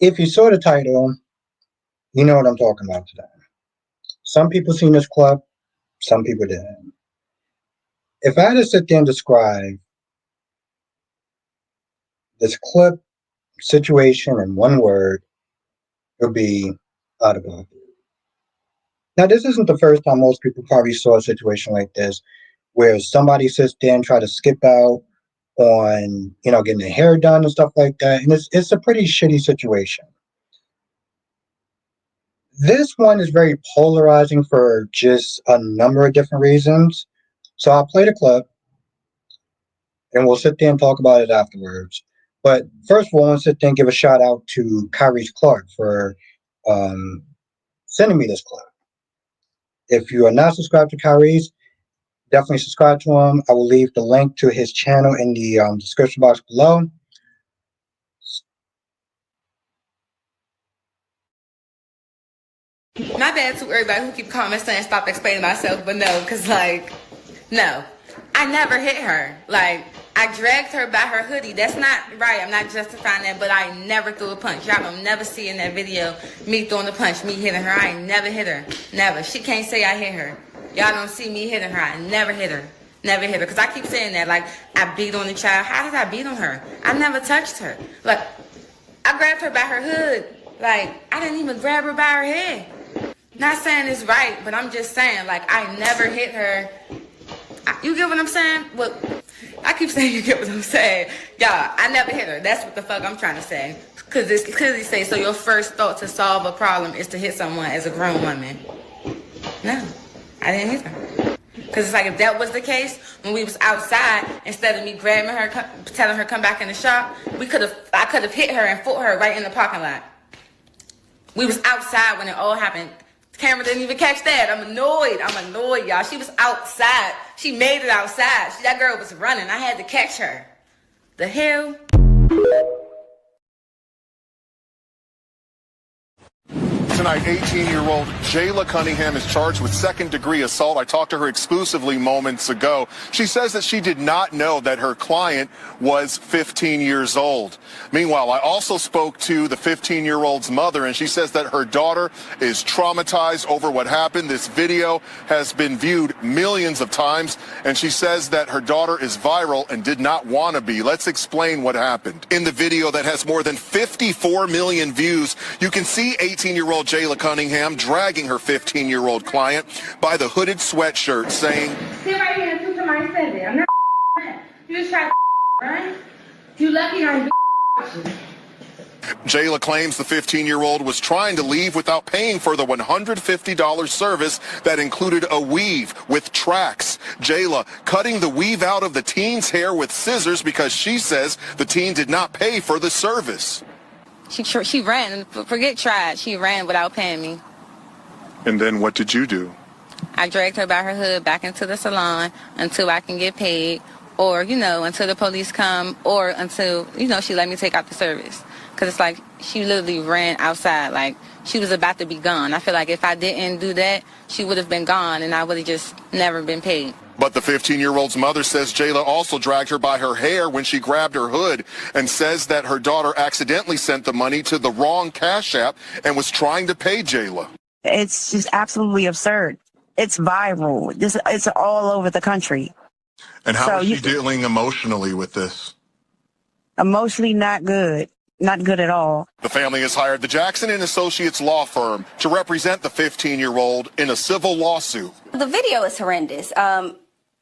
If you saw the title, you know what I'm talking about today. Some people seen this clip, some people didn't. If I had to sit there and describe this clip situation in one word, it would be out of love. Now, this isn't the first time most people probably saw a situation like this, where somebody sits there and try to skip out on, getting their hair done and stuff like that, and it's a pretty shitty situation. This one is very polarizing for just a number of different reasons. So I'll play the clip and we'll sit there and talk about it afterwards. But first of all, I want to sit there and give a shout out to Kyrie's Clark for um, sending me this clip. If you are not subscribed to Kyrie's, definitely subscribe to him. I will leave the link to his channel in the description box below. My bad to everybody who keep calling me saying stop explaining myself, but no, because, no. I never hit her. I dragged her by her hoodie. That's not right. I'm not justifying that, but I never threw a punch. Y'all will never see in that video me throwing a punch, me hitting her. I ain't never hit her. Never. She can't say I hit her. Y'all don't see me hitting her. I never hit her. Never hit her. Because I keep saying that, I beat on the child. How did I beat on her? I never touched her. I grabbed her by her hood. I didn't even grab her by her head. Not saying it's right, but I'm just saying, I never hit her. You get what I'm saying? Well, I keep saying you get what I'm saying. Y'all, I never hit her. That's what the fuck I'm trying to say. Because it's clearly say, so your first thought to solve a problem is to hit someone as a grown woman. No, I didn't hit her. Because it's if that was the case, when we was outside, instead of me grabbing her, telling her come back in the shop, I could have hit her and fought her right in the parking lot. We was outside when it all happened. The camera didn't even catch that. I'm annoyed, y'all. She was outside. She made it outside. That girl was running. I had to catch her. The hell? Tonight, 18-year-old Jayla Cunningham is charged with second-degree assault. I talked to her exclusively moments ago. She says that she did not know that her client was 15 years old. Meanwhile, I also spoke to the 15-year-old's mother, and she says that her daughter is traumatized over what happened. This video has been viewed millions of times, and she says that her daughter is viral and did not want to be. Let's explain what happened. In the video that has more than 54 million views, you can see 18-year-old Jayla Cunningham dragging her 15-year-old client by the hooded sweatshirt, saying, "Sit right here and do somebody send it. I'm not you just try to right? You lucky I ain't Jayla claims the 15-year-old was trying to leave without paying for the $150 service that included a weave with tracks. Jayla cutting the weave out of the teen's hair with scissors because she says the teen did not pay for the service. She ran. Forget tried. She ran without paying me. And then what did you do? I dragged her by her hood back into the salon until I can get paid, or, until the police come, or until, she let me take out the service. Because it's she literally ran outside. She was about to be gone. I feel like if I didn't do that, she would have been gone, and I would have just never been paid. But the 15-year-old's mother says Jayla also dragged her by her hair when she grabbed her hood, and says that her daughter accidentally sent the money to the wrong Cash App and was trying to pay Jayla. It's just absolutely absurd. It's viral. It's all over the country. And how is she dealing emotionally with this? Emotionally, not good. Not good at all. The family has hired the Jackson & Associates law firm to represent the 15-year-old in a civil lawsuit. The video is horrendous.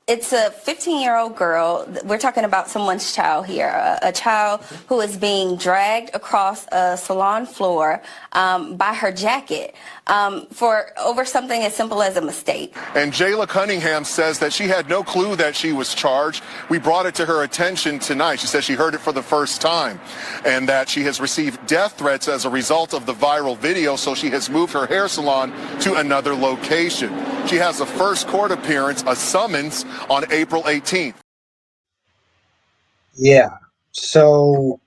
It's a 15-year-old girl. We're talking about someone's child here, a child who is being dragged across a salon floor by her jacket for over something as simple as a mistake. And Jayla Cunningham says that she had no clue that she was charged. We brought it to her attention tonight. She says she heard it for the first time, and that she has received death threats as a result of the viral video, so she has moved her hair salon to another location. She has a first court appearance, a summons, on April 18th. Yeah. So,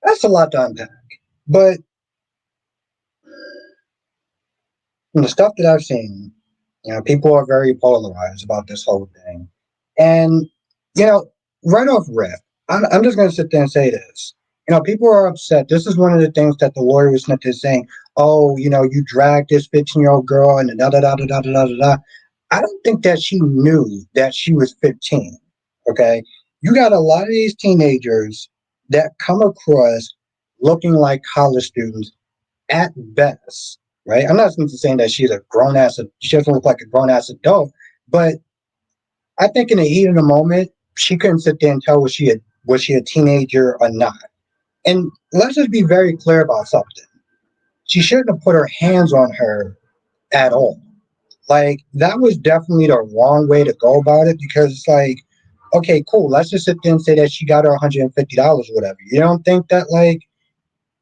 that's a lot to unpack. But from the stuff that I've seen, people are very polarized about this whole thing. And, right off rip, I'm just going to sit there and say this. People are upset. This is one of the things that the lawyer was saying. Oh, you dragged this 15-year-old girl and da da da da da da da da. I don't think that she knew that she was 15. Okay, you got a lot of these teenagers that come across looking like college students at best, right? I'm not saying that she's a grown ass. She doesn't look like a grown ass adult, but I think in the heat of the moment, she couldn't sit there and tell was she a teenager or not. And let's just be very clear about something. She shouldn't have put her hands on her at all. Like, that was definitely the wrong way to go about it because it's like, okay, cool. Let's just sit there and say that she got her $150 or whatever. You don't think that, like,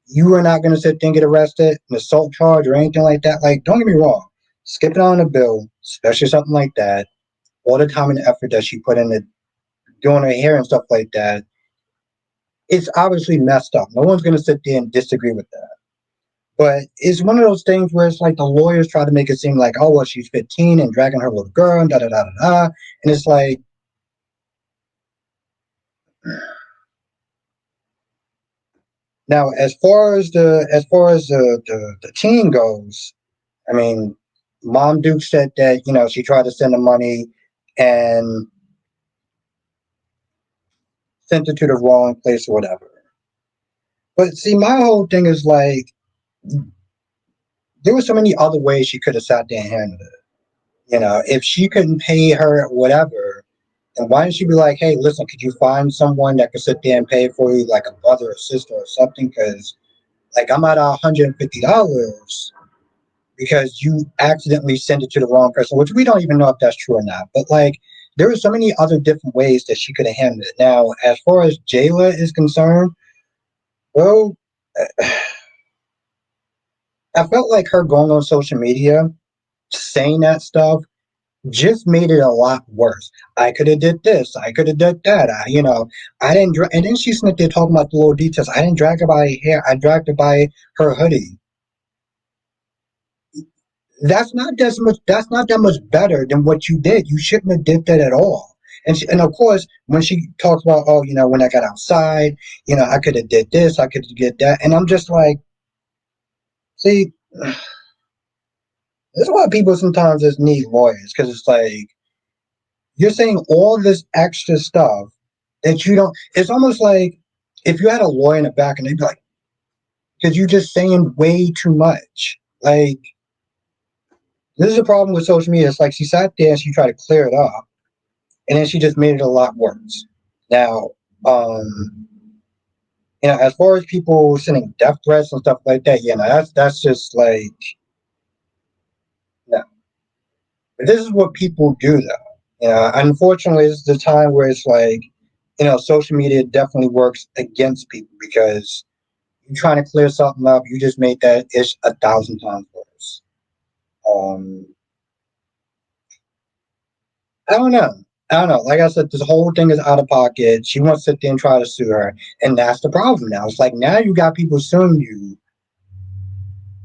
you are not going to sit there and get arrested, an assault charge or anything like that? Like, don't get me wrong. Skipping on a bill, especially something like that, all the time and effort that she put into doing her hair and stuff like that, it's obviously messed up. No one's going to sit there and disagree with that. But it's one of those things where it's like the lawyers try to make it seem like, oh, well, she's 15 and dragging her little girl and da da da da da. And it's like, now as far as the teen goes, I mean, Mom Duke said that she tried to send the money and sent it to the wrong place or whatever. But see, my whole thing is like, there were so many other ways she could have sat there and handled it. If she couldn't pay her whatever, then why didn't she be like, hey, listen, could you find someone that could sit there and pay for you, like a brother or sister or something? Because, like, I'm at $150 because you accidentally sent it to the wrong person, which we don't even know if that's true or not. But, like, there are so many other different ways that she could have handled it. Now, as far as Jayla is concerned, well, I felt like her going on social media saying that stuff just made it a lot worse. I could have did this. I could have did that. I didn't. And then she's sitting there talking about the little details. I didn't drag her by her hair. I dragged her by her hoodie. That's not that much. That's not that much better than what you did. You shouldn't have did that at all. And of course, when she talks about, oh, when I got outside, I could have did this. I could have did that. And I'm just like, see, this is why people sometimes just need lawyers because it's like you're saying all this extra stuff that you don't. It's almost like if you had a lawyer in the back and they'd be like, because you're just saying way too much. Like, this is a problem with social media. It's like she sat there and she tried to clear it up, and then she just made it a lot worse. Now, um, as far as people sending death threats and stuff like that, that's just like, no. But this is what people do, though. Unfortunately, this is the time where it's like, social media definitely works against people because you're trying to clear something up, you just made that ish 1,000 times worse. Um, I don't know. I don't know. Like I said, this whole thing is out of pocket. She wants to sit there and try to sue her, and that's the problem now. It's like now you got people suing you.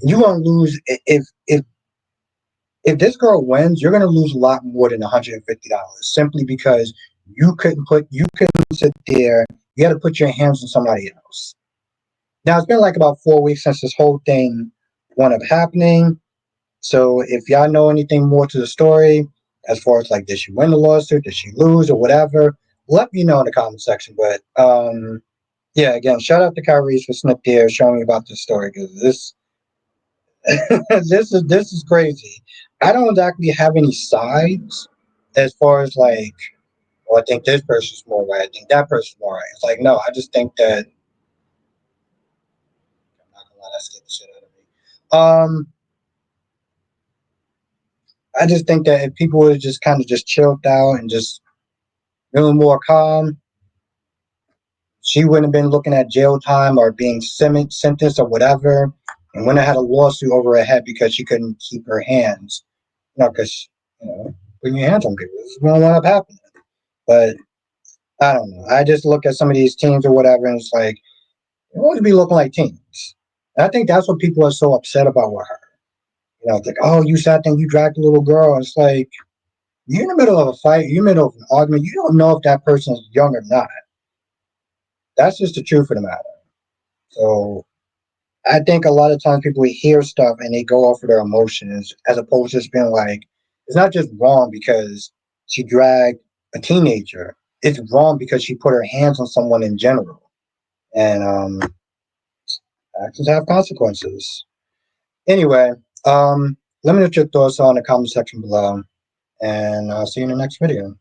You gonna lose if this girl wins. You're gonna lose a lot more than $150 simply because you couldn't sit there. You had to put your hands on somebody else. Now it's been like about 4 weeks since this whole thing wound up happening. So if y'all know anything more to the story, as far as like did she win the lawsuit, did she lose or whatever, let me know in the comment section. But yeah, again, shout out to Kyrie for Snip there showing me about this story because this this is crazy. I don't exactly have any sides as far as like, well, I think this person's more right. I think that person's more right. It's like no, I just think that I'm not gonna lie, that scared the shit out of me. I just think that if people would have just kind of just chilled out and just a little more calm, she wouldn't have been looking at jail time or being sentenced or whatever, and wouldn't have had a lawsuit over her head because she couldn't keep her hands. Because putting your hands on people this is going to end up happening. But I don't know. I just look at some of these teams or whatever, and it's like they always be looking like teams. And I think that's what people are so upset about with her. It's like, oh, you sat there and you dragged a little girl. It's like you're in the middle of a fight. You're in the middle of an argument. You don't know if that person is young or not. That's just the truth of the matter. So I think a lot of times people hear stuff and they go off of their emotions as opposed to just being like, it's not just wrong because she dragged a teenager. It's wrong because she put her hands on someone in general. And actions have consequences. Anyway, let me know what your thoughts are in the comment section below. And I'll see you in the next video.